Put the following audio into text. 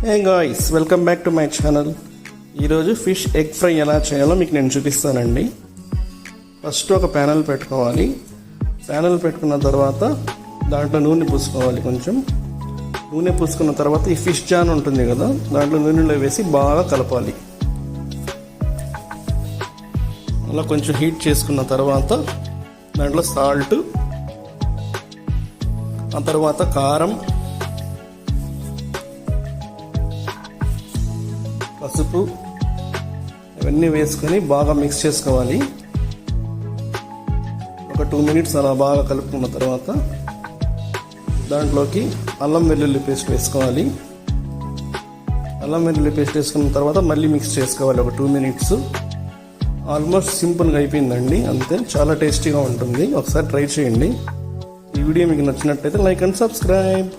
Hey guys, welcome back to my channel. ఈరోజు fish egg fry ఎలా చేయాలో మీకు నేను చూపిస్తానండి. ఫస్ట్ ఒక ప్యానెల్ పెట్టుకోవాలి. ప్యానెల్ పెట్టుకున్న తర్వాత దాంట్లో నూనె పూసుకోవాలి. కొంచెం నూనె పూసుకున్న తర్వాత ఈ ఫిష్ జాన్ ఉంటుంది కదా, దాంట్లో నూనెలో వేసి బాగా కలపాలి. అలా కొంచెం హీట్ చేసుకున్న తర్వాత దాంట్లో సాల్ట్, ఆ తర్వాత కారం, పసుపు ఇవన్నీ వేసుకొని బాగా మిక్స్ చేసుకోవాలి. ఒక 2 minutes అలా బాగా కలుపుకున్న తర్వాత దాంట్లోకి అల్లం వెల్లుల్లి పేస్ట్ వేసుకోవాలి. అల్లం వెల్లుల్లి పేస్ట్ వేసుకున్న తర్వాత మళ్ళీ మిక్స్ చేసుకోవాలి ఒక 2 minutes. ఆల్మోస్ట్ సింపుల్గా అయిపోయిందండి, అంతే. చాలా టేస్టీగా ఉంటుంది, ఒకసారి ట్రై చేయండి. ఈ వీడియో మీకు నచ్చినట్లయితే లైక్ అండ్ సబ్స్క్రైబ్.